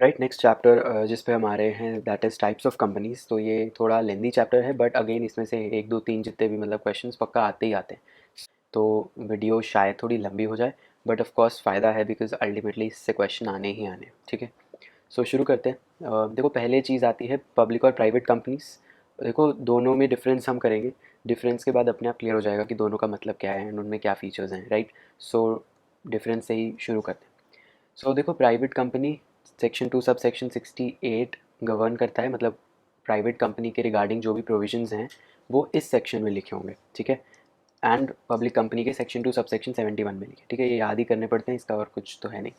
Right, next chapter जिस पे हम आ रहे हैं that is types of companies. तो ये थोड़ा लेंदी चैप्टर है, बट अगेन इसमें से 1 2 3 जितने भी मतलब क्वेश्चंस पक्का आते ही आते हैं। तो वीडियो शायद थोड़ी लंबी हो जाए, बट ऑफ कोर्स फ़ायदा है बिकॉज़ अल्टीमेटली इससे क्वेश्चन आने ही आने हैं, ठीक है। सो शुरू करते हैं। देखो, पहले चीज़ आती है पब्लिक और प्राइवेट कंपनीज़। देखो, दोनों में डिफरेंस हम करेंगे। डिफरेंस के बाद अपने आप क्लियर हो जाएगा कि दोनों का मतलब क्या है एंड उनमें क्या फ़ीचर्स हैं, राइट। सो डिफरेंस से ही शुरू करते हैं। सो देखो, private company section 2 sub section 68 govern करता है, मतलब प्राइवेट कंपनी के रिगार्डिंग जो भी प्रोविजंस हैं वो इस सेक्शन में लिखे होंगे, ठीक है। एंड पब्लिक कंपनी के सेक्शन 2 सब सेक्शन 71 में लिखे, ठीक है। ये याद ही करने पड़ते हैं, इसका और कुछ तो है नहीं।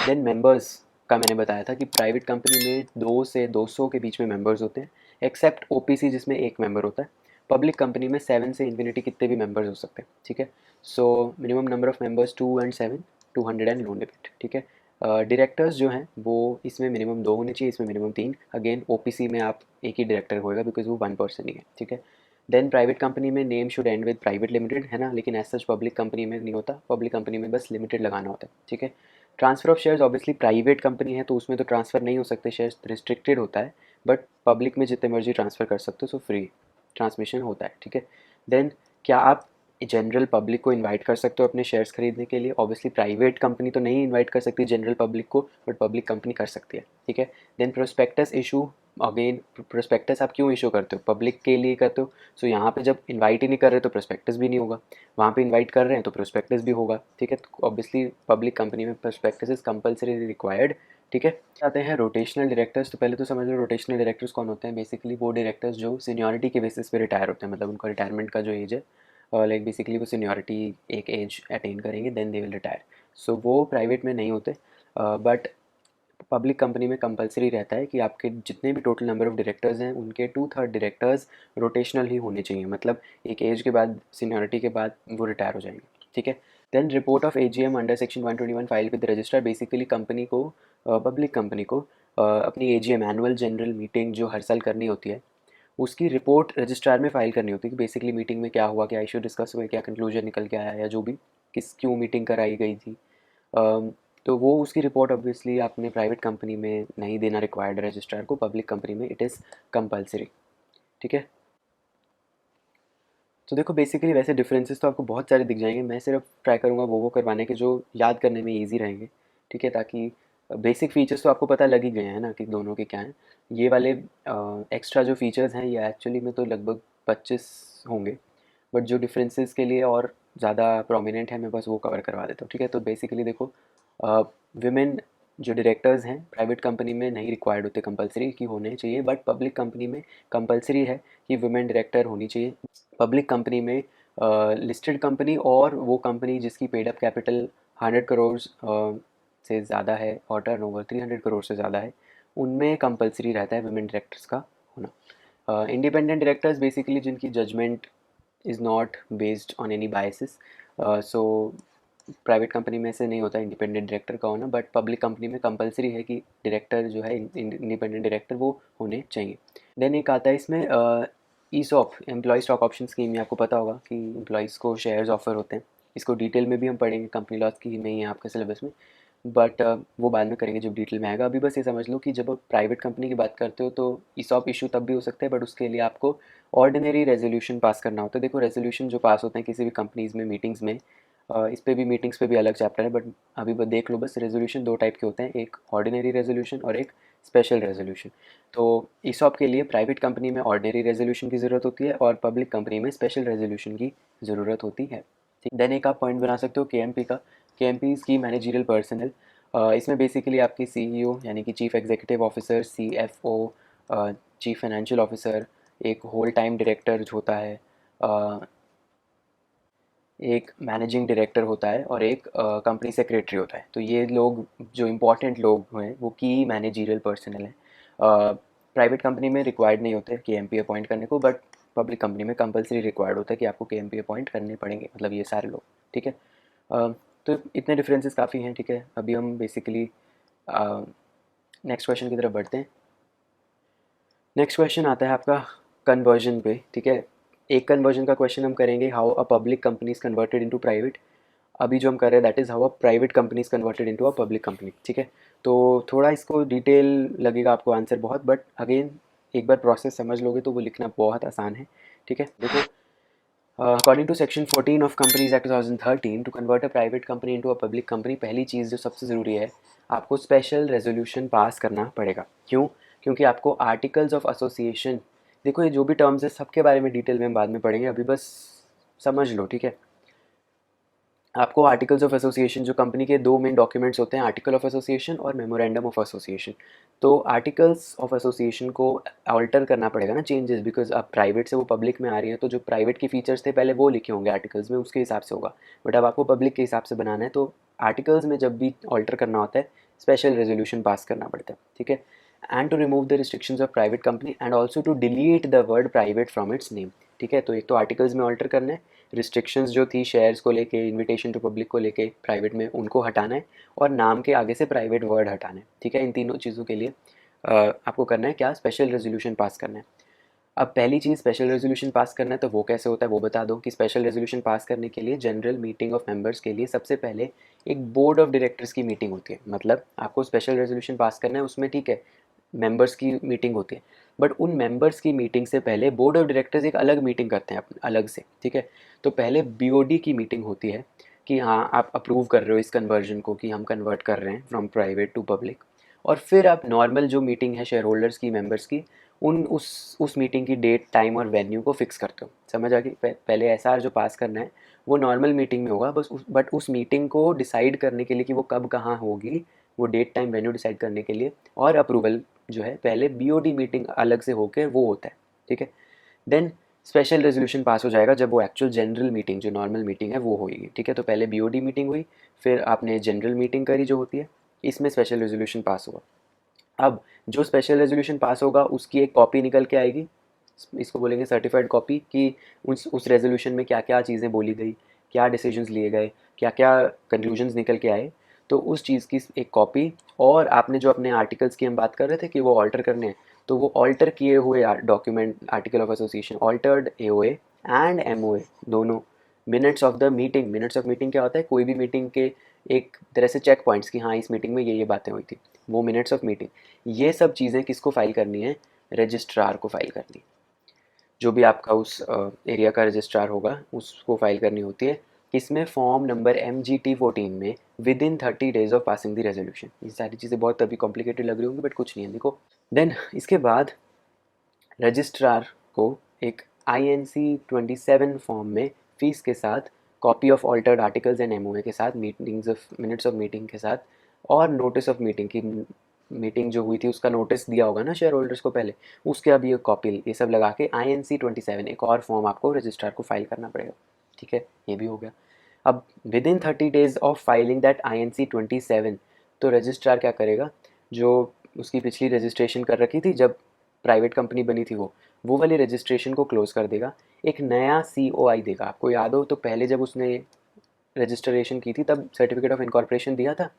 देन मेंबर्स का मैंने बताया था कि प्राइवेट कंपनी में 2 से 200 के बीच में मेंबर्स होते हैं, एक्सेप्ट ओपीसी जिसमें एक मेंबर होता है। पब्लिक कंपनी में 7 से इन्फिनिटी कितने भी मेंबर्स हो सकते हैं, ठीक है। So minimum number of members 2 and 7, 200 and no limit, ठीक है। डायरेक्टर्स जो हैं वो इसमें मिनिमम 2 होने चाहिए, इसमें मिनिमम 3। अगेन ओपीसी में आप एक ही डायरेक्टर होएगा बिकॉज वो 1 पर्सन ही है, ठीक है। देन प्राइवेट कंपनी में name should and with private limited, है ना, लेकिन एज सच पब्लिक कंपनी में नहीं होता। पब्लिक कंपनी में बस लिमिटेड लगाना होता है, ठीक है। Transfer of shares obviously private company है तो उसमें तो ट्रांसफ़र नहीं हो सकते, शेयर्स रिस्ट्रिक्टेड होता है। बट पब्लिक में जितने मर्जी ट्रांसफ़र कर सकते हो, सो फ्री ट्रांसमिशन होता है, ठीक है। देन क्या आप जनरल पब्लिक को इनवाइट कर सकते हो अपने शेयर्स खरीदने के लिए? ऑब्वियसली प्राइवेट कंपनी तो नहीं इनवाइट कर सकती जनरल पब्लिक को, बट पब्लिक कंपनी कर सकती है, ठीक है। Then prospectus issue, again prospectus आप क्यों इशू करते हो? पब्लिक के लिए करते हो। सो यहाँ पे जब इनवाइट ही नहीं कर रहे तो प्रोस्पेक्टस भी नहीं होगा, वहाँ पे इनवाइट कर रहे हैं तो प्रोस्पेक्टस भी होगा, ठीक है। तो ऑब्वियसली पब्लिक कंपनी में प्रोस्पेक्टस इज कंपल्सरी रिक्वायर्ड, ठीक है। आते हैं रोटेशनल डायरेक्टर्स। तो पहले तो समझ लो रोटेशनल डायरेक्टर्स कौन होते हैं। बेसिकली वो डायरेक्टर्स जो सीनियरिटी के बेसिस पे रिटायर होते हैं, मतलब उनका रिटायरमेंट का जो एज है, लाइक बेसिकली वो सीनियरिटी एक एज अटेन करेंगे देन दे विल रिटायर। सो वो प्राइवेट में नहीं होते, बट पब्लिक कंपनी में कंपलसरी रहता है कि आपके जितने भी टोटल नंबर ऑफ डायरेक्टर्स हैं उनके 2/3 डायरेक्टर्स रोटेशनल ही होने चाहिए, मतलब एक एज के बाद सीनियरिटी के बाद वो रिटायर हो जाएंगे, ठीक है। Then report of AGM under section 121 file with register. Basically company को, पब्लिक कंपनी को अपनी एजीएम एनुअल जनरल मीटिंग जो हर साल करनी होती है उसकी रिपोर्ट रजिस्ट्रार में फ़ाइल करनी होती है कि बेसिकली मीटिंग में क्या हुआ, क्या इशू डिस्कस हुए, क्या कंक्लूजन निकल के आया, या जो भी किस क्यों मीटिंग कराई गई थी। तो वो उसकी रिपोर्ट ऑब्वियसली आपने प्राइवेट कंपनी में नहीं देना रिक्वायर्ड है रजिस्ट्रार को, पब्लिक कंपनी में इट इज़ कंपलसरी, ठीक है। तो देखो, बेसिकली वैसे डिफरेंसेस तो आपको बहुत सारे दिख जाएंगे, मैं सिर्फ ट्राई करूँगा वो करवाने के जो याद करने में ईजी रहेंगे, ठीक है। ताकि बेसिक फीचर्स तो आपको पता लग ही गए हैं ना कि दोनों के क्या हैं। ये वाले एक्स्ट्रा जो फीचर्स हैं ये एक्चुअली में तो लगभग 25 होंगे, बट जो डिफरेंसेस के लिए और ज़्यादा प्रोमिनेंट है मैं बस वो कवर करवा देता हूँ, ठीक है। तो बेसिकली देखो, विमेन जो डायरेक्टर्स हैं प्राइवेट कंपनी में नहीं रिक्वायर्ड होते कंपलसरी कि होने चाहिए, बट पब्लिक कंपनी में कंपलसरी है कि वुमेन डायरेक्टर होनी चाहिए। पब्लिक कंपनी में लिस्टेड कंपनी और वो कंपनी जिसकी पेड अप कैपिटल 100 करोड़ से ज़्यादा है और टर्नओवर 300 करोड़ से ज़्यादा है, उनमें कंपलसरी रहता है वुमेन डायरेक्टर्स का होना। इंडिपेंडेंट डायरेक्टर्स बेसिकली जिनकी judgement is not based on any biases. So private company में से नहीं होता इंडिपेंडेंट डायरेक्टर का होना, बट पब्लिक कंपनी में कंपलसरी है कि डायरेक्टर जो है इंडिपेंडेंट डायरेक्टर वो होने चाहिए। देन एक आता है इसमें ESOP, employ stock option scheme. ये आपको पता होगा कि एम्प्लॉयज़ को शेयर्स ऑफर होते हैं। इसको डिटेल में भी हम पढ़ेंगे, कंपनी लॉज की नहीं है आपके सिलेबस में, बट वो बाद में करेंगे जब डिटेल में आएगा। अभी बस ये समझ लो कि जब आप प्राइवेट कंपनी की बात करते हो तो ईसॉप इशू तब भी हो सकता है, बट उसके लिए आपको ऑर्डिनरी रेजोल्यूशन पास करना होता है। देखो, रेजोल्यूशन जो पास होते हैं किसी भी कंपनीज़ में मीटिंग्स में, इस पे भी मीटिंग्स पे भी अलग चैप्टर है, बट अभी बस देख लो, बस रेजोल्यूशन 2 टाइप के होते हैं, एक ऑर्डिनरी रेजोल्यूशन और एक स्पेशल रेजोल्यूशन। तो ईसॉप के लिए प्राइवेट कंपनी में ऑर्डिनरी रेजोल्यूशन की ज़रूरत होती है और पब्लिक कंपनी में स्पेशल रेजोल्यूशन की ज़रूरत होती है, ठीक। देन एक आप पॉइंट बना सकते हो केएमपी का। केएमपी की मैनेजरियल पर्सनल। इसमें बेसिकली आपकी सीईओ यानी कि chief executive officer, CFO, chief financial officer, एक होल टाइम डायरेक्टर होता है, एक मैनेजिंग डायरेक्टर होता है और एक कंपनी सेक्रेटरी होता है। तो ये लोग जो इम्पोर्टेंट लोग हैं वो की मैनेजरियल पर्सनल हैं। प्राइवेट कंपनी में रिक्वायर्ड नहीं होते केएमपी अपॉइंट करने को, बट पब्लिक कंपनी में कंपलसरी रिक्वायर्ड होता है कि आपको केएमपी अपॉइंट करने पड़ेंगे, मतलब ये सारे लोग, ठीक है। तो इतने डिफरेंसेस काफ़ी हैं, ठीक है। अभी हम बेसिकली नेक्स्ट क्वेश्चन की तरफ बढ़ते हैं। नेक्स्ट क्वेश्चन आता है आपका कन्वर्जन पे, ठीक है। एक कन्वर्जन का क्वेश्चन हम करेंगे, how a public company is converted into private. अभी जो हम कर रहे हैं that is how a private company is converted into a public company, ठीक है। तो थोड़ा इसको डिटेल लगेगा आपको आंसर बहुत, बट अगेन एक बार प्रोसेस समझ लोगे तो वो लिखना बहुत आसान है, ठीक है। देखो, according to section 14 of companies act 2013 to convert a private company into a public company, पहली चीज़ जो सबसे ज़रूरी है, आपको स्पेशल रेजोल्यूशन पास करना पड़ेगा। क्यों? क्योंकि आपको आर्टिकल्स ऑफ एसोसिएशन, देखो ये जो भी टर्म्स है सबके बारे में डिटेल में हम बाद में पढ़ेंगे, अभी बस समझ लो, ठीक है। आपको आर्टिकल्स ऑफ एसोसिएशन, जो कंपनी के दो मेन डॉक्यूमेंट्स होते हैं, आर्टिकल ऑफ एसोसिएशन और मेमोरेंडम ऑफ एसोसिएशन। तो आर्टिकल्स ऑफ एसोसिएशन को अल्टर करना पड़ेगा ना, चेंजेस, बिकॉज अब प्राइवेट से वो पब्लिक में आ रही है, तो जो प्राइवेट के फीचर्स थे पहले वो लिखे होंगे आर्टिकल्स में, उसके हिसाब से होगा। बट अब आपको पब्लिक के हिसाब से बनाना है, तो आर्टिकल्स में जब भी अल्टर करना होता है स्पेशल रेजोल्यूशन पास करना पड़ता है, ठीक है। And to remove the restrictions of private company and also to delete the word private from its name, ठीक है। तो एक तो आर्टिकल्स में अल्टर करना है, रिस्ट्रिक्शंस जो थी शेयर्स को लेके, इनविटेशन टू पब्लिक को लेके प्राइवेट में, उनको हटाना है, और नाम के आगे से प्राइवेट वर्ड हटाना है, ठीक है। इन तीनों चीज़ों के लिए आपको करना है क्या, स्पेशल रेजोल्यूशन पास करना है। अब पहली चीज़ स्पेशल रेजोल्यूशन पास करना है, तो वो कैसे होता है वो बता दो कि स्पेशल रेजोल्यूशन पास करने के लिए जनरल मीटिंग ऑफ मेंबर्स के लिए सबसे पहले एक बोर्ड ऑफ डायरेक्टर्स की मीटिंग होती है। मतलब आपको स्पेशल रेजोल्यूशन पास करना है, उसमें ठीक है मेंबर्स की मीटिंग होती है, बट उन मेंबर्स की मीटिंग से पहले बोर्ड ऑफ डायरेक्टर्स एक अलग मीटिंग करते हैं अलग से, ठीक है। तो पहले बीओडी की मीटिंग होती है कि हाँ आप अप्रूव कर रहे हो इस कन्वर्जन को, कि हम कन्वर्ट कर रहे हैं फ्रॉम प्राइवेट टू पब्लिक। और फिर आप नॉर्मल जो मीटिंग है शेयर होल्डर्स की, मेंबर्स की, उन उस मीटिंग की डेट, टाइम और वेन्यू को फिक्स करते हो। समझ आ गई? पहले एसआर जो पास करना है वो नॉर्मल मीटिंग में होगा, बट उस मीटिंग को डिसाइड करने के लिए कि वो कब कहाँ होगी, वो डेट टाइम वेन्यू डिसाइड करने के लिए और अप्रूवल जो है पहले बीओडी मीटिंग अलग से होकर वो होता है, ठीक है। देन स्पेशल रेजोल्यूशन पास हो जाएगा जब वो एक्चुअल जनरल मीटिंग, जो नॉर्मल मीटिंग है वो होगी, ठीक है। तो पहले बीओडी मीटिंग हुई, फिर आपने जनरल मीटिंग करी जो होती है, इसमें स्पेशल रेजोल्यूशन पास हुआ। अब जो स्पेशल रेजोल्यूशन पास होगा उसकी एक कॉपी निकल के आएगी, इसको बोलेंगे सर्टिफाइड कॉपी, कि उस रेजोल्यूशन में क्या क्या चीज़ें बोली गई, क्या डिसीजंस लिए गए, क्या क्या कंक्लूजन्स निकल के आए, तो उस चीज़ की एक कॉपी। और आपने जो अपने आर्टिकल्स की हम बात कर रहे थे कि वो ऑल्टर करने हैं, तो वो ऑल्टर किए हुए document, article of association, altered AOA and MOA, दोनों। Minutes of the meeting, minutes of meeting क्या होता है, कोई भी मीटिंग के एक तरह से चेक पॉइंट्स कि हाँ इस मीटिंग में ये बातें हुई थी, वो मिनट्स ऑफ मीटिंग। ये सब चीज़ें किसको फाइल करनी है, रजिस्ट्रार को फाइल करनी है। जो भी आपका उस एरिया का रजिस्ट्रार होगा उसको फाइल करनी होती है। किसमें, फॉर्म नंबर MGT 14 में, with in 30 days of passing the resolution. ये सारी चीज़ें बहुत अभी कॉम्प्लिकेटेड लग रही होंगी बट कुछ नहीं है, देखो। देन इसके बाद रजिस्ट्रार को एक INC 27 फॉर्म में फीस के साथ, copy of altered articles and MOA के साथ, मिनट्स ऑफ मीटिंग के साथ, और नोटिस ऑफ मीटिंग की, मीटिंग जो हुई थी उसका नोटिस दिया होगा ना शेयर होल्डर्स को पहले, उसके अभी एक कॉपी, ये सब लगा के INC 27 एक और फॉर्म आपको रजिस्ट्रार को फाइल करना पड़ेगा, ठीक है। ये भी हो गया। अब with in 30 days of filing that INC 27, तो रजिस्ट्रार क्या करेगा, जो उसकी पिछली रजिस्ट्रेशन कर रखी थी जब प्राइवेट कंपनी बनी थी, वो वाली रजिस्ट्रेशन को क्लोज़ कर देगा, एक नया COI देगा। आपको याद हो तो पहले जब उसने रजिस्ट्रेशन की थी तब सर्टिफिकेट ऑफ इनकॉर्पोरेशन दिया था,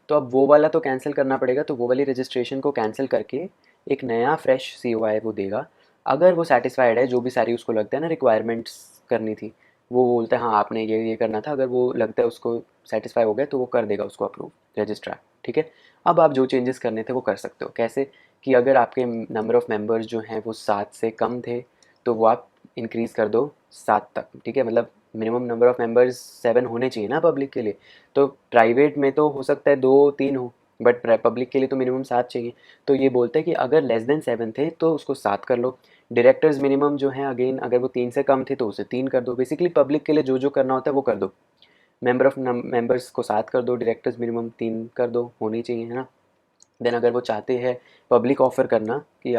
तो अब वो वाला तो कैंसिल करना पड़ेगा, तो वो वाली रजिस्ट्रेशन को कैंसिल करके एक नया फ्रेश COI वो देगा। अगर वो सेटिस्फाइड है, जो भी सारी उसको लगता है ना रिक्वायरमेंट्स करनी थी, वो बोलता है हाँ आपने ये करना था, अगर वो लगता है उसको सेटिस्फाई हो गया तो वो कर देगा उसको अप्रूव, रजिस्ट्रार, ठीक है। अब आप जो चेंजेस करने थे वो कर सकते हो। कैसे, कि अगर आपके नंबर ऑफ़ मेंबर्स जो हैं वो 7 से कम थे, तो वो आप इंक्रीज़ कर दो 7 तक, ठीक है। मतलब मिनिमम नंबर ऑफ़ मेंबर्स 7 होने चाहिए ना पब्लिक के लिए, तो प्राइवेट में तो हो सकता है 2-3 हो, बट पब्लिक के लिए तो मिनिमम 7 चाहिए। तो ये बोलते हैं कि अगर लेस देन 7 थे तो उसको 7 कर लो। डायरेक्टर्स मिनिमम जो हैं अगेन, अगर वो 3 से कम थे तो उसे 3 कर दो। बेसिकली पब्लिक के लिए जो जो करना होता है वो कर दो। मेंबर्स को 7 कर दो, डायरेक्टर्स मिनिमम 3 कर दो, होनी चाहिए, है ना। देन अगर वो चाहते हैं पब्लिक ऑफ़र करना, कि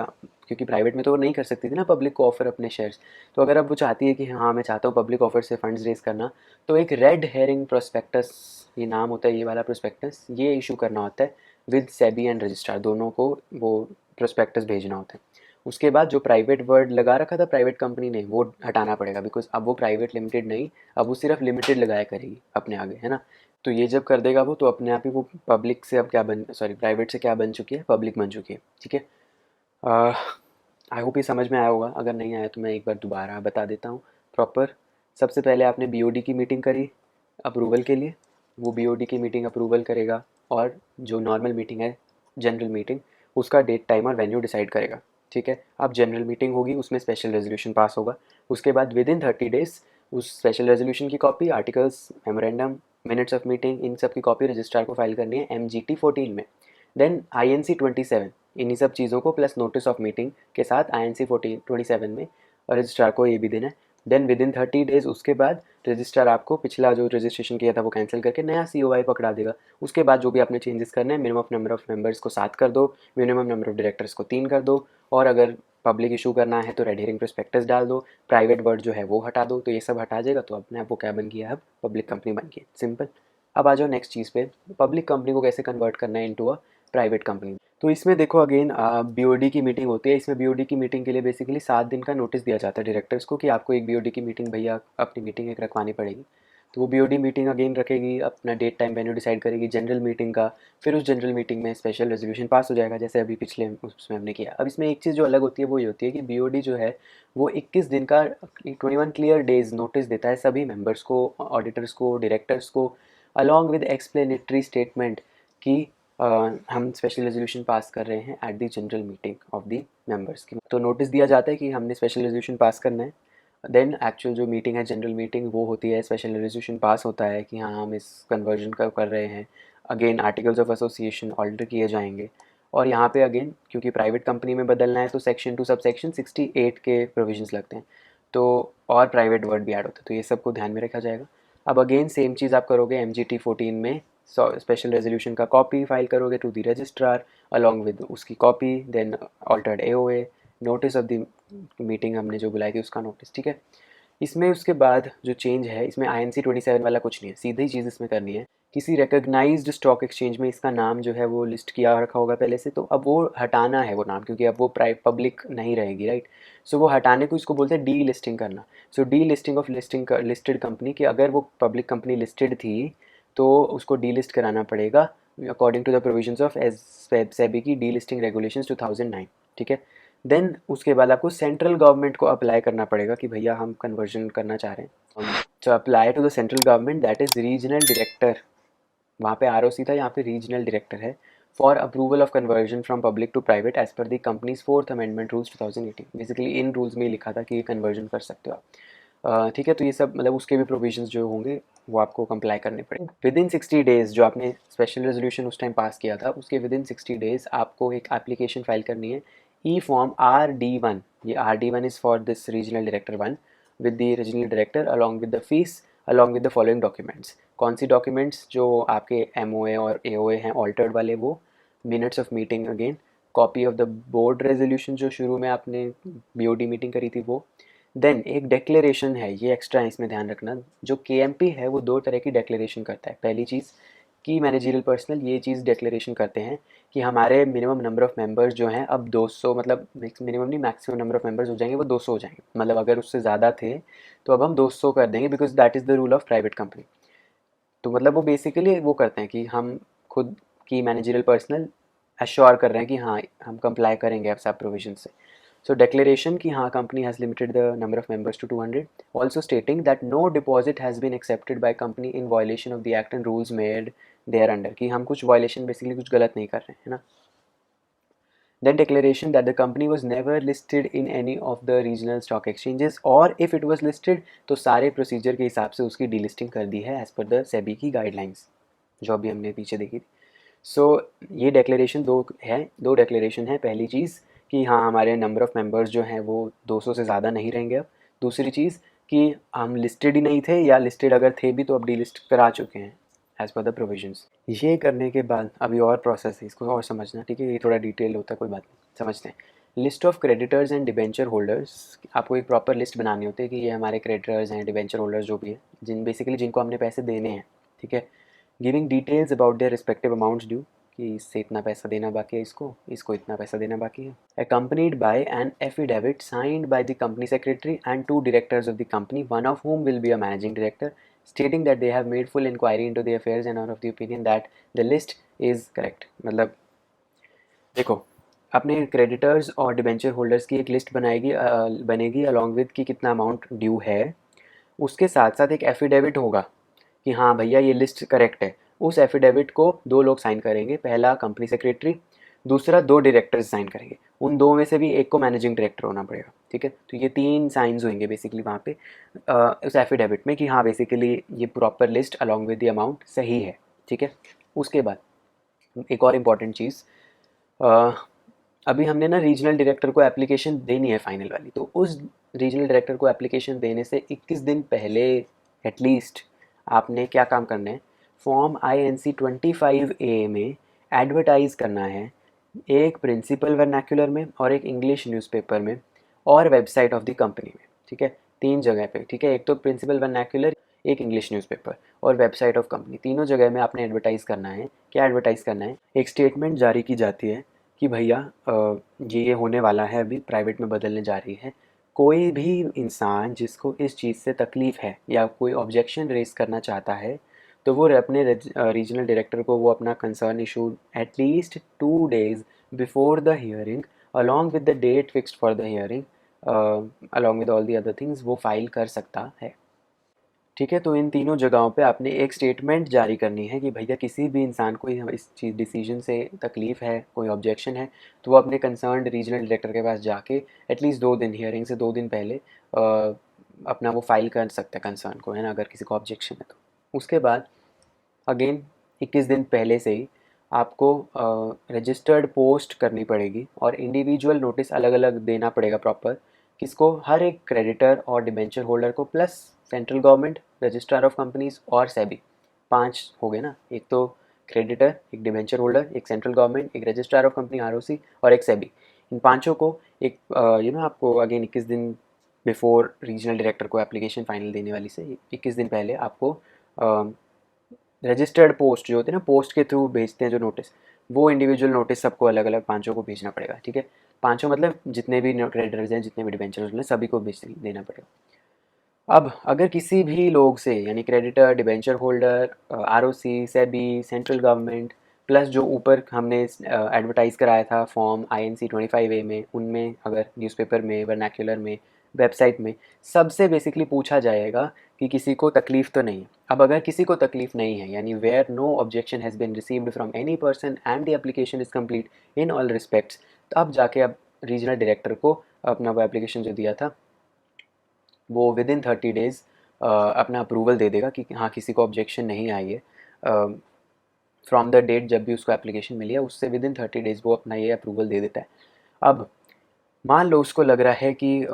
क्योंकि प्राइवेट में तो वो नहीं कर सकती थी ना पब्लिक को ऑफ़र अपने शेयर्स, तो अगर अब वो चाहती है कि हाँ मैं चाहता हूँ पब्लिक ऑफ़र से फंड्स रेज़ करना, तो एक रेड हेरिंग प्रोस्पेक्टस, ये नाम होता है ये वाला प्रोस्पेक्टस, ये इशू करना होता है विद सेबी एंड रजिस्ट्रार, दोनों को वो प्रोस्पेक्टस भेजना होता है। उसके बाद जो प्राइवेट वर्ड लगा रखा था प्राइवेट कंपनी ने वो हटाना पड़ेगा, बिकॉज अब वो प्राइवेट लिमिटेड नहीं, अब वो सिर्फ लिमिटेड लगाया करेगी अपने आगे, है ना। तो ये जब कर देगा वो, तो अपने आप ही वो पब्लिक से अब क्या बन, सॉरी प्राइवेट से क्या बन चुकी है, पब्लिक बन चुकी है, ठीक है। आई होप ये समझ में आया होगा, अगर नहीं आया तो मैं एक बार दोबारा बता देता हूँ प्रॉपर। सबसे पहले आपने बीओडी की मीटिंग करी, अप्रूवल के लिए, वो बीओडी की मीटिंग अप्रूवल करेगा, और जो नॉर्मल मीटिंग है जनरल मीटिंग, उसका डेट टाइम और वेन्यू डिसाइड करेगा। ठीक है, अब जनरल मीटिंग होगी, उसमें स्पेशल रेजोल्यूशन पास होगा। उसके बाद विद इन 30 डेज उस स्पेशल रेजोल्यूशन की copy, articles, memorandum, minutes of meeting, इन सब की कॉपी रजिस्ट्रार को फाइल करनी है MGT 14 में। देन INC 27, इन्हीं सब चीज़ों को प्लस नोटिस ऑफ मीटिंग के साथ INC 27 में रजिस्ट्रार को ये भी देना है। देन विद इन 30 डेज उसके बाद रजिस्ट्रार आपको पिछला जो रजिस्ट्रेशन किया था वो कैंसिल करके नया COI पकड़ा देगा। उसके बाद जो भी आपने चेंजेस करने हैं, मिनिमम नंबर ऑफ मेंबर्स को 7 कर दो, मिनिमम नंबर ऑफ डायरेक्टर्स को 3 कर दो, और अगर पब्लिक इशू करना है तो रेड हेरिंग प्रोस्पेक्टस डाल दो, प्राइवेट वर्ड जो है वो हटा दो। तो ये सब हटा जाएगा, तो अपने आप वो क्या बन गया है, अब पब्लिक कंपनी बन गई, सिंपल। अब आ जाओ नेक्स्ट चीज़ पे, पब्लिक कंपनी को कैसे कन्वर्ट करना है इनटू अ प्राइवेट कंपनी। तो इसमें देखो अगेन BOD की मीटिंग होती है। इसमें BOD की मीटिंग के लिए बेसिकली 7 दिन का नोटिस दिया जाता है डायरेक्टर्स को कि आपको एक BOD की मीटिंग भैया अपनी मीटिंग एक रखवानी पड़ेगी। तो वो BOD मीटिंग अगेन रखेगी, अपना डेट टाइम वेन्यू डिसाइड करेगी जनरल मीटिंग का। फिर उस जनरल मीटिंग में स्पेशल रेजोल्यूशन पास हो जाएगा, जैसे अभी पिछले उसमें हमने किया। अब इसमें एक चीज़ जो अलग होती है वो ये होती है कि BOD जो है वो 21 दिन का 21 क्लियर डेज नोटिस देता है सभी मेंबर्स को, ऑडिटर्स को, डायरेक्टर्स को, अलॉन्ग विद एक्सप्लेनेटरी स्टेटमेंट कि हम स्पेशल रेजोल्यूशन पास कर रहे हैं at the general meeting of the members की। तो नोटिस दिया जाता है कि हमने स्पेशल रेजोल्यूशन पास करना है। देन एक्चुअल जो मीटिंग है जनरल मीटिंग वो होती है, स्पेशल रेजोल्यूशन पास होता है कि हाँ हम इस कन्वर्जन का कर रहे हैं। Again articles of association alter किए जाएंगे, और यहाँ पे अगेन क्योंकि प्राइवेट कंपनी में बदलना है तो सेक्शन 2 सब सेक्शन 68 के प्रोविजंस लगते हैं, तो और प्राइवेट वर्ड भी ऐड होता है, तो ये सब को ध्यान में रखा जाएगा। अब अगेन सेम चीज़ आप करोगे MGT 14 में, स्पेशल रेजोल्यूशन का कॉपी फाइल करोगे to the registrar along with उसकी copy, then altered AOA, notice of the meeting हमने जो बुलाई थी उसका नोटिस। ठीक है, इसमें उसके बाद जो चेंज है, इसमें INC 27 वाला कुछ नहीं है, सीधी चीज़ इसमें करनी है, किसी रिकग्नाइज्ड स्टॉक एक्सचेंज में इसका नाम जो है वो लिस्ट किया रखा होगा पहले से, तो अब वो हटाना है वो नाम, क्योंकि अब वो पब्लिक नहीं रहेगी, राइट। सो वो हटाने को इसको बोलते हैं डी लिस्टिंग करना। So delisting of listed company की, अगर वो पब्लिक कंपनी लिस्टेड थी तो उसको डी लिस्ट कराना पड़ेगा according to the provisions of SEBI की डी लिस्टिंग रेगुलेशंस 2009। ठीक है, देन उसके बाद आपको सेंट्रल गवर्नमेंट को अप्लाई करना पड़ेगा कि भैया हम कन्वर्जन करना चाह रहे हैं। तो apply to the central government, that is regional director, वहाँ पे ROC था, यहाँ पे रीजनल डायरेक्टर है, for approval of conversion from public to private as per the companies 4th amendment rules 2018। Basically इन रूल्स में लिखा था कि ये कन्वर्जन कर सकते हो आप। ठीक है, तो ये सब मतलब उसके भी प्रोविजंस जो होंगे वो आपको कंप्लाई करने पड़ेंगे। विद इन 60 डेज़ जो आपने स्पेशल रेजोल्यूशन उस टाइम पास किया था, उसके विद इन 60 डेज़ आपको एक एप्लीकेशन फाइल करनी है, E-Form RD1। ये RD1 is for this regional director 1 with the regional director along with the fees along with the following documents. कौन सी डॉक्यूमेंट्स? जो आपके MOA और AOA हैं ऑल्टर्ड वाले वो, minutes of meeting again, copy of the board resolution जो शुरू में आपने BOD मीटिंग करी थी वो, देन एक डिक्लेरेशन है, ये एक्स्ट्रा इसमें ध्यान रखना, जो KMP है वो 2 तरह की डिक्लेरेशन करता है। पहली चीज़ कि मैनेजरियल पर्सनल ये चीज़ डिक्लेरेशन करते हैं कि हमारे मिनिमम नंबर ऑफ़ मेंबर्स जो हैं अब 200, मतलब मिनिमम नहीं मैक्सिमम नंबर ऑफ़ मेंबर्स हो जाएंगे वो 200 हो जाएंगे, मतलब अगर उससे ज़्यादा थे तो अब हम 200 कर देंगे, because that is the rule of private company. तो मतलब वो बेसिकली वो करते हैं कि हम खुद की मैनेजरियल पर्सनल एश्योर कर रहे हैं कि हाँ हम कंप्लाई करेंगे अब सब प्रोविजन से। सो डिक्लेरेशन कि हाँ company has limited the number of members to 200, also stating that no deposit has been accepted by company in violation of the act and rules made thereunder, कि हम कुछ violation basically कुछ गलत नहीं कर रहे हैं, है ना। Then declaration that the company was never listed in any of the regional stock exchanges, और if it was listed तो सारे प्रोसीजर के हिसाब से उसकी डीलिस्टिंग कर दी है एज पर द सेबी की गाइडलाइंस जो अभी हमने पीछे देखी थी। सो ये डिक्लेरेशन दो डिक्लेरेशन है। पहली चीज़ कि हाँ हमारे नंबर ऑफ़ मेंबर्स जो हैं वो 200 से ज़्यादा नहीं रहेंगे अब। दूसरी चीज़ कि हम लिस्टेड ही नहीं थे, या लिस्टेड अगर थे भी तो अब डीलिस्ट करा चुके हैं एज़ पर द प्रोविजंस। ये करने के बाद अभी और प्रोसेस है, इसको और समझना, ठीक है, ये थोड़ा डिटेल होता है, कोई बात नहीं, समझते हैं। List of creditors and debenture holders, आपको एक प्रॉपर लिस्ट बनानी होती है कि ये हमारे क्रेडिटर्स हैं, डिबेंचर होल्डर्स जो भी हैं, जिनको हमने पैसे देने हैं। ठीक है, giving details about their respective amounts due, कि इससे इतना पैसा देना बाकी है, इसको इतना पैसा देना बाकी है। Accompanied by an affidavit signed by the company secretary and 2 directors of the company, one of whom will be a managing director, stating that they have made full inquiry into the affairs and are of the opinion that the list is correct। मतलब देखो, अपने creditors और debenture holders की एक list बनेगी along with कि कितना amount due है। उसके साथ साथ एक एफिडेविट होगा कि हाँ भैया ये लिस्ट करेक्ट है, उस एफिडेविट को 2 लोग साइन करेंगे, पहला कंपनी सेक्रेटरी, दूसरा 2 डायरेक्टर्स साइन करेंगे। उन 2 में से भी एक को मैनेजिंग डायरेक्टर होना पड़ेगा, ठीक है। तो ये 3 साइन्स होंगे बेसिकली वहाँ पे उस एफिडेविट में कि हाँ बेसिकली ये proper list along with the amount सही है, ठीक है। उसके बाद एक और इम्पॉर्टेंट चीज़, अभी हमने ना रीजनल डायरेक्टर को एप्लीकेशन देनी है फाइनल वाली, तो उस रीजनल डायरेक्टर को एप्लीकेशन देने से 21 दिन पहले एटलीस्ट आपने क्या काम करना है, फॉर्म INC 25A में एडवर्टाइज़ करना है, एक प्रिंसिपल वर्नाक्यूलर में और एक इंग्लिश न्यूज़पेपर में और वेबसाइट ऑफ द कंपनी में, ठीक है। 3 जगह पे, ठीक है। एक तो प्रिंसिपल वर्नाक्यूलर, एक इंग्लिश न्यूज़पेपर और वेबसाइट ऑफ कंपनी, तीनों जगह में आपने एडवर्टाइज़ करना है। क्या एडवर्टाइज़ करना है, एक स्टेटमेंट जारी की जाती है कि भैया ये होने वाला है, अभी प्राइवेट में बदलने जा रही है, कोई भी इंसान जिसको इस चीज़ से तकलीफ़ है या कोई ऑब्जेक्शन रेज़ करना चाहता है, तो वो अपने रीजनल डायरेक्टर को वो अपना concern issue at least 2 days before the hearing along with the date fixed for the hearing along with all the other things वो फाइल कर सकता है, ठीक है। तो इन तीनों जगहों पे आपने एक स्टेटमेंट जारी करनी है कि भैया किसी भी इंसान को इस चीज़ डिसीजन से तकलीफ़ है, कोई ऑब्जेक्शन है, तो वो अपने कंसर्न्ड रीजनल डायरेक्टर के पास जाके एटलीस्ट 2 दिन, हियरिंग से 2 दिन पहले अपना वो फाइल कर सकता है कंसर्न को, है ना, अगर किसी को ऑब्जेक्शन है तो। उसके बाद अगेन 21 दिन पहले से ही आपको रजिस्टर्ड पोस्ट करनी पड़ेगी और इंडिविजुअल नोटिस अलग अलग देना पड़ेगा प्रॉपर, किसको, हर एक क्रेडिटर और डिबेंचर होल्डर को, plus central government, registrar of companies और सेबी। 5 हो गए ना, एक तो क्रेडिटर, एक डिबेंचर होल्डर, एक सेंट्रल गवर्नमेंट, एक रजिस्ट्रार ऑफ कंपनी ROC और एक सेबी। इन पाँचों को एक आपको अगेन 21 दिन बिफोर रीजनल डायरेक्टर को एप्लीकेशन फाइनल देने वाली से 21 दिन पहले आपको रजिस्टर्ड पोस्ट जो होते हैं ना, पोस्ट के थ्रू भेजते हैं जो नोटिस, वो इंडिविजुअल नोटिस सबको अलग अलग पाँचों को भेजना पड़ेगा, ठीक है। पाँचों मतलब जितने भी क्रेडिटर्स हैं, जितने भी डिबेंचर्स हैं, सभी को भेज देना पड़ेगा। अब अगर किसी भी लोग से, यानी creditor, debenture holder, ROC, SEBI, central government, plus जो ऊपर हमने एडवर्टाइज़ कराया था फॉर्म INC 25A में, उनमें अगर न्यूज़पेपर में, वर्नाक्यूलर में, वेबसाइट में, सबसे बेसिकली पूछा जाएगा कि किसी को तकलीफ़ तो नहीं है। अब अगर किसी को तकलीफ़ नहीं है, यानी where no objection has been received from any person and the application is complete in all respects, तो अब जाके अब रीजनल डायरेक्टर को अपना वो एप्लीकेशन जो दिया था वो विद इन 30 days अपना अप्रूवल दे देगा कि हाँ किसी को ऑब्जेक्शन नहीं आई है फ्रॉम द डेट जब भी उसको एप्लीकेशन मिली है, उससे विद इन 30 days वो अपना ये अप्रूवल दे देता है। अब मान लो उसको लग रहा है कि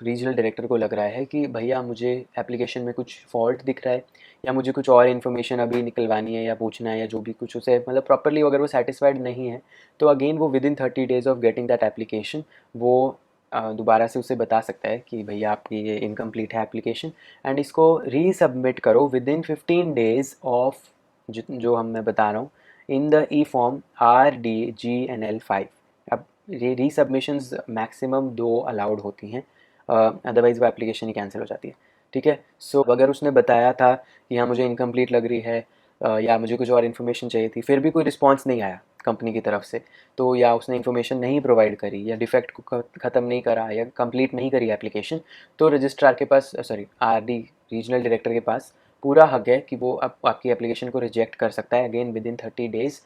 रीजनल डायरेक्टर को लग रहा है कि भैया मुझे एप्लीकेशन में कुछ फॉल्ट दिख रहा है या मुझे कुछ और इन्फॉर्मेशन अभी निकलवानी है या पूछना है या जो भी कुछ उसे मतलब प्रॉपरली अगर वो सेटिस्फाइड नहीं है, तो अगेन वो with in 30 days of getting that application वो दोबारा से उसे बता सकता है कि भैया आपकी ये इनकम्प्लीट है एप्लीकेशन एंड इसको रीसबमिट करो विद इन 15 days ऑफ जो हम मैं बता रहा हूँ इन द E-form RDGNL 5। अब ये रीसबमिशंस मैक्सिमम 2 अलाउड होती हैं, अदरवाइज़ वो एप्लीकेशन ही कैंसिल हो जाती है, ठीक है। सो अगर उसने बताया था कि हाँ मुझे इनकम्प्लीट लग रही है या मुझे कुछ और इन्फॉर्मेशन चाहिए थी, फिर भी कोई रिस्पांस नहीं आया कंपनी की तरफ से, तो या उसने इन्फॉर्मेशन नहीं प्रोवाइड करी या डिफेक्ट को ख़त्म नहीं करा या कंप्लीट नहीं करी एप्लीकेशन, तो रजिस्ट्रार के पास RD रीजनल डायरेक्टर के पास पूरा हक है कि वो अब आपकी एप्लीकेशन को रिजेक्ट कर सकता है अगेन विद इन 30 days।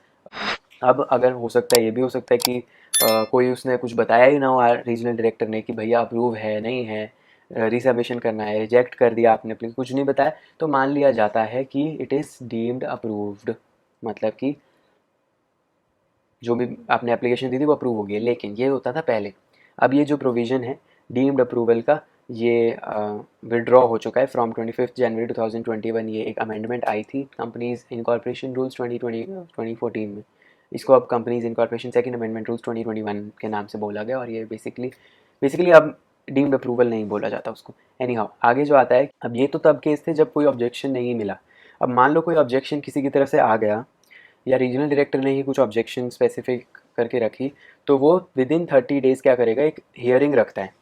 अब अगर हो सकता है, ये भी हो सकता है कि कोई उसने कुछ बताया ही ना हो रीजनल डायरेक्टर ने कि भैया अप्रूव है नहीं है, रिसबमिशन करना है, रिजेक्ट कर दिया आपने, कुछ नहीं बताया, तो मान लिया जाता है कि इट इज़ डीम्ड अप्रूव्ड, मतलब कि जो भी आपने एप्लीकेशन दी थी वो अप्रूव हो गई। लेकिन ये होता था पहले, अब ये जो प्रोविज़न है डीम्ड अप्रूवल का, ये विड्रॉ हो चुका है फ्रॉम 25 जनवरी 2021। ये एक अमेंडमेंट आई थी कंपनीज इनकॉर्पोरेशन रूल्स 2014 में, इसको अब companies incorporation second amendment rules 2021 के नाम से बोला गया और ये बेसिकली अब डीम्ड अप्रूवल नहीं बोला जाता उसको। एनी हाउ आगे जो आता है, अब ये तो तब केस थे जब कोई ऑब्जेक्शन नहीं मिला। अब मान लो कोई ऑब्जेक्शन किसी की तरफ से आ गया या रीजनल डायरेक्टर ने ही कुछ ऑब्जेक्शन स्पेसिफिक करके रखी, तो वो विद इन 30 days क्या करेगा, एक हियरिंग रखता है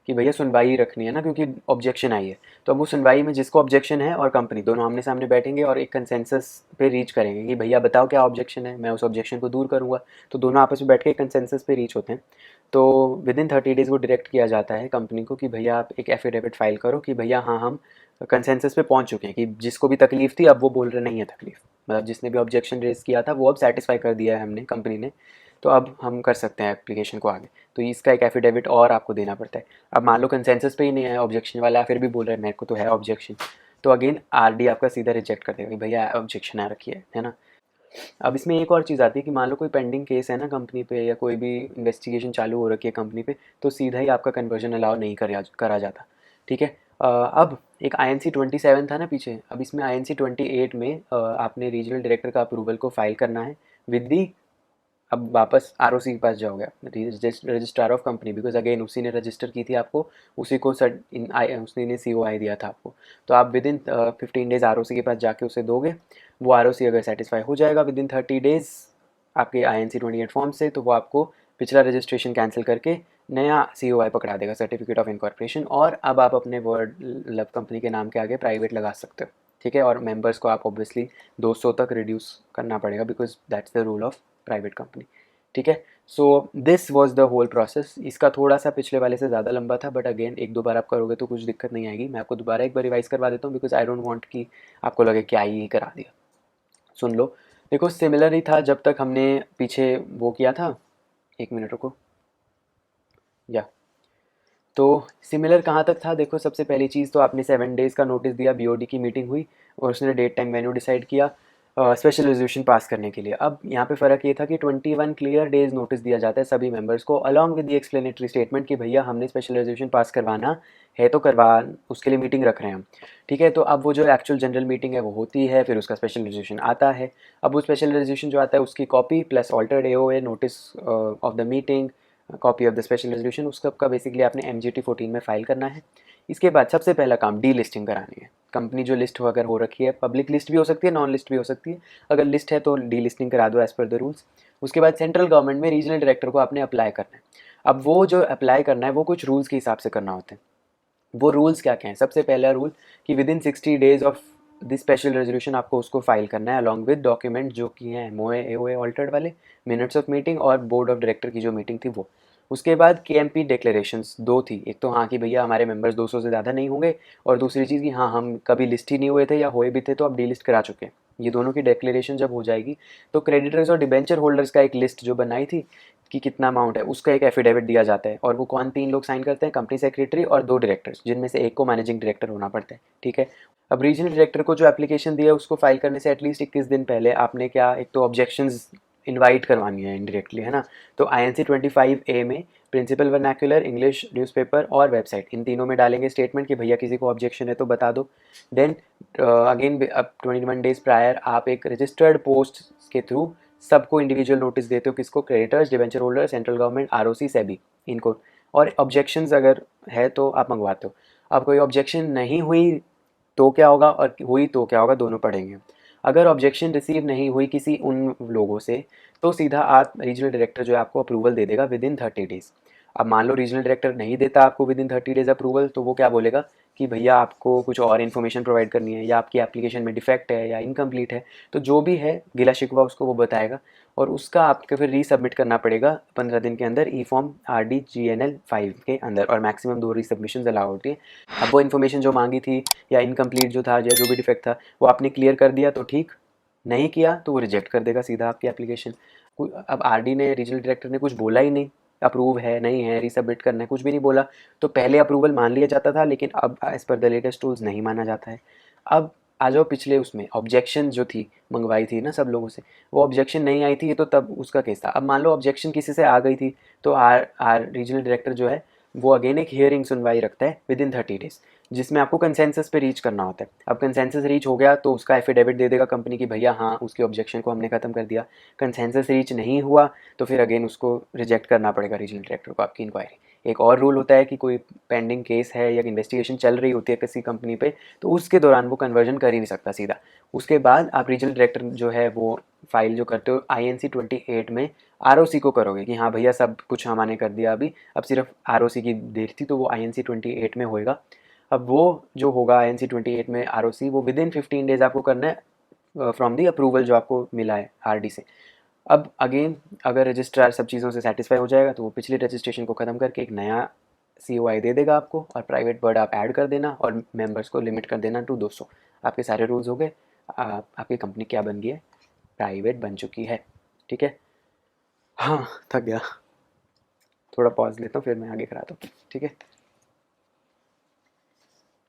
कि भैया सुनवाई रखनी है ना, क्योंकि ऑब्जेक्शन आई है। तो अब वो सुनवाई में जिसको ऑब्जेक्शन है और कंपनी दोनों आमने सामने बैठेंगे और एक कंसेंसस पे रीच करेंगे कि भैया बताओ क्या ऑब्जेक्शन है, मैं उस ऑब्जेक्शन को दूर करूँगा। तो दोनों आपस में बैठ के कंसेंसस पे रीच होते हैं। तो विदिन 30 डेज़ वो डायरेक्ट किया जाता है कंपनी को कि भैया आप एक एफिडेविट फाइल करो कि भैया हाँ हम कंसेंसस पे पहुंच चुके हैं, कि जिसको भी तकलीफ थी अब वो बोल रहे नहीं है तकलीफ, मतलब जिसने भी ऑब्जेक्शन रेज किया था वो अब सेटिस्फाई कर दिया है हमने, कंपनी ने। तो अब हम कर सकते हैं एप्लीकेशन को आगे। तो इसका एक एफिडेविट और आपको देना पड़ता है। अब मान लो कंसेंसस पे ही नहीं है ऑब्जेक्शन वाला, फिर भी बोल रहा है मेरे को तो है ऑब्जेक्शन, तो अगेन आरडी आपका सीधा रिजेक्ट कर देगा कि भैया ऑब्जेक्शन आ रखी है ना। अब इसमें एक और चीज़ आती है कि मान लो कोई पेंडिंग केस है ना कंपनी पे, या कोई भी इन्वेस्टिगेशन चालू हो रखी है कंपनी पे, तो सीधा ही आपका कन्वर्जन अलाउ नहीं करा जाता। ठीक है। अब एक INC 27 था ना पीछे, अब इसमें INC 28 में आपने रीजनल डायरेक्टर का अप्रूवल को फाइल करना है विद दी, अब वापस ROC के पास जाओगे, registrar of company, because again उसी ने रजिस्टर की थी आपको, उसी को उसी ने COI दिया था आपको। तो आप विद इन 15 डेज़ ROC के पास जाके उसे दोगे। वो ROC अगर सेटिस्फाई हो जाएगा विद इन 30 डेज़ आपके INC 28 फॉर्म से, तो वो आपको पिछला रजिस्ट्रेशन कैंसिल करके नया COI पकड़ा देगा, सर्टिफिकेट ऑफ इनकॉर्पोरेशन, और अब आप अपने वर्ड लव कंपनी के नाम के आगे प्राइवेट लगा सकते हो। ठीक है। और मेंबर्स को आप ऑब्वियसली 200 तक रिड्यूस करना पड़ेगा, because that's the rule of private company. ठीक है। So this was the whole process. इसका थोड़ा सा पिछले वाले से ज़्यादा लंबा था, बट अगेन एक दो बार आप करोगे तो कुछ दिक्कत नहीं आएगी। मैं आपको दोबारा एक बार रिवाइज करवा देता हूँ, बिकॉज आई डोंट वांट कि आपको लगे क्या ही करा दिया। सुन लो। देखो सिमिलर ही था जब तक हमने पीछे वो किया था। एक मिनट रुको। या तो सिमिलर कहाँ तक था, देखो सबसे पहली चीज़ तो आपने 7 डेज़ का नोटिस दिया, BOD की मीटिंग हुई और उसने डेट टाइम वेन्यू डिसाइड किया स्पेशल रेजोल्यूशन पास करने के लिए। अब यहाँ पे फ़र्क ये था कि 21 क्लियर डेज़ नोटिस दिया जाता है सभी मेंबर्स को, along with the explanatory statement कि भैया हमने स्पेशल रेजोल्यूशन पास करवाना है तो करवा, उसके लिए मीटिंग रख रहे हैं हम। ठीक है। तो अब वो जो एक्चुअल जनरल मीटिंग है वो होती है, फिर उसका स्पेशल रेजोल्यूशन आता है। अब वो स्पेशल रेजोल्यूशन जो आता है उसकी copy plus altered AOA notice of the meeting, copy of the special resolution, उसका का बेसिकली आपने MGT 14 में फाइल करना है। इसके बाद सबसे पहला काम डी लिस्टिंग करानी है। कंपनी जो लिस्ट हो अगर हो रखी है, पब्लिक लिस्ट भी हो सकती है, नॉन लिस्ट भी हो सकती है, अगर लिस्ट है तो डी लिस्टिंग करा दो एज पर द रूल्स। उसके बाद सेंट्रल गवर्नमेंट में रीजनल डायरेक्टर को आपने अप्लाई करना है। अब वो जो अप्लाई करना है वो कुछ रूल्स के हिसाब से करना होता है। वो रूल्स क्या क्या हैं? सबसे पहला रूल कि with in 60 days of this special resolution आपको उसको फाइल करना है अलॉन्ग विद डॉक्यूमेंट जो कि हैं MOA AOA ऑल्टर्ड वाले, मिनट्स ऑफ मीटिंग और बोर्ड ऑफ डायरेक्टर की जो मीटिंग थी वो। उसके बाद KMP डिक्लेरेशंस दो थी, एक तो हाँ कि भैया हमारे मेंबर्स 200 से ज़्यादा नहीं होंगे, और दूसरी चीज़ कि हाँ हम कभी लिस्ट ही नहीं हुए थे या हुए भी थे तो अब डीलिस्ट करा चुके हैं। ये दोनों की डिक्लेरेशन जब हो जाएगी तो क्रेडिटर्स और डिबेंचर होल्डर्स का एक लिस्ट जो बनाई थी कि कितना अमाउंट है उसका एक एफिडेविट दिया जाता है, और वो कौन 3 लोग साइन करते हैं, कंपनी सेक्रेटरी और 2 डायरेक्टर्स, जिनमें से एक को मैनेजिंग डायरेक्टर होना पड़ता है। ठीक है। अब रीजनल डायरेक्टर को जो एप्लीकेशन दिया है उसको फाइल करने से एटलीस्ट 21 दिन पहले आपने क्या, एक तो ऑब्जेक्शंस इनवाइट करवानी है इनडायरेक्टली, है ना। तो INC 25A में प्रिंसिपल वर्नाक्यूलर, इंग्लिश न्यूज़पेपर और वेबसाइट, इन तीनों में डालेंगे स्टेटमेंट कि भैया किसी को ऑब्जेक्शन है तो बता दो। देन अगेन अब 21 डेज प्रायर आप एक रजिस्टर्ड पोस्ट के थ्रू सबको इंडिविजुअल नोटिस देते हो, किसको, creditors, debenture holder, central government, ROC, SEBI, इनको। और ऑब्जेक्शंस अगर है तो आप मंगवाते हो। अब कोई ऑब्जेक्शन नहीं हुई तो क्या होगा और हुई तो क्या होगा, दोनों पढ़ेंगे। अगर ऑब्जेक्शन रिसीव नहीं हुई किसी उन लोगों से तो सीधा आप रीजनल डायरेक्टर जो है आपको अप्रूवल दे देगा विद इन 30 डेज़। अब मान लो रीजनल डायरेक्टर नहीं देता आपको विद इन 30 डेज़ अप्रूवल, तो वो क्या बोलेगा कि भैया आपको कुछ और इन्फॉर्मेशन प्रोवाइड करनी है, या आपकी एप्लीकेशन में डिफेक्ट है या इनकम्प्लीट है, तो जो भी है गिला शिकवा उसको वो बताएगा, और उसका आपको फिर रीसबमिट करना पड़ेगा 15 दिन के अंदर E-Form RDGNL 5 के अंदर, और मैक्सिमम 2 रीसबमिशन अलाउ होती है। अब वो इन्फॉर्मेशन जो मांगी थी या इनकम्प्लीट जो था या जो भी डिफेक्ट था वो आपने क्लियर कर दिया तो ठीक, नहीं किया तो वो रिजेक्ट कर देगा सीधा आपकी एप्लीकेशन। अब RD ने, रीजनल डायरेक्टर ने कुछ बोला ही नहीं, अप्रूव है नहीं है, रीसबमिट करना है, कुछ भी नहीं बोला। तो पहले अप्रूवल मान लिया जाता था, लेकिन अब as per the latest tools नहीं माना जाता है। अब आ जाओ पिछले उसमें, ऑब्जेक्शन जो थी मंगवाई थी ना सब लोगों से, वो ऑब्जेक्शन नहीं आई थी, ये तो तब उसका केस था। अब मान लो ऑब्जेक्शन किसी से आ गई थी, तो आर आर रीजनल डायरेक्टर जो है वो अगेन एक हियरिंग सुनवाई रखता है विद इन 30 डेज़, जिसमें आपको कंसेंसस पे रीच करना होता है। अब कंसेंसस रीच हो गया तो उसका एफिडेविट दे देगा कंपनी की भैया हाँ उसकी ऑब्जेक्शन को हमने ख़त्म कर दिया। कंसेंसस रीच नहीं हुआ तो फिर अगेन उसको रिजेक्ट करना पड़ेगा रीजनल डायरेक्टर को आपकी इंक्वायरी। एक और रूल होता है कि कोई पेंडिंग केस है या इन्वेस्टिगेशन चल रही होती है किसी कंपनी पे, तो उसके दौरान वो कन्वर्जन कर ही नहीं सकता सीधा। उसके बाद आप रीजनल डायरेक्टर जो है वो फाइल जो करते हो INC 28 में आरओसी को करोगे कि हाँ भैया सब कुछ हमने कर दिया, अभी अब सिर्फ आरओसी की देर थी, तो वो INC 28 में होएगा। अब वो जो होगा INC 28 में आरओसी, वो विद इन 15 डेज आपको करना है फ्रॉम दी अप्रूवल जो आपको मिला है आरडी से। अब अगेन अगर रजिस्ट्रार सब चीज़ों से सेटिस्फाई हो जाएगा तो वो पिछले रजिस्ट्रेशन को ख़त्म करके एक नया COI दे देगा आपको, और प्राइवेट बर्ड आप ऐड कर देना और मेंबर्स को लिमिट कर देना टू 200। आपके सारे रूल्स हो गए, आपकी कंपनी क्या बन गई है, प्राइवेट बन चुकी है। ठीक है। हाँ, थक गया, थोड़ा पॉज लेता हूँ फिर मैं आगे कराता हूँ। ठीक है।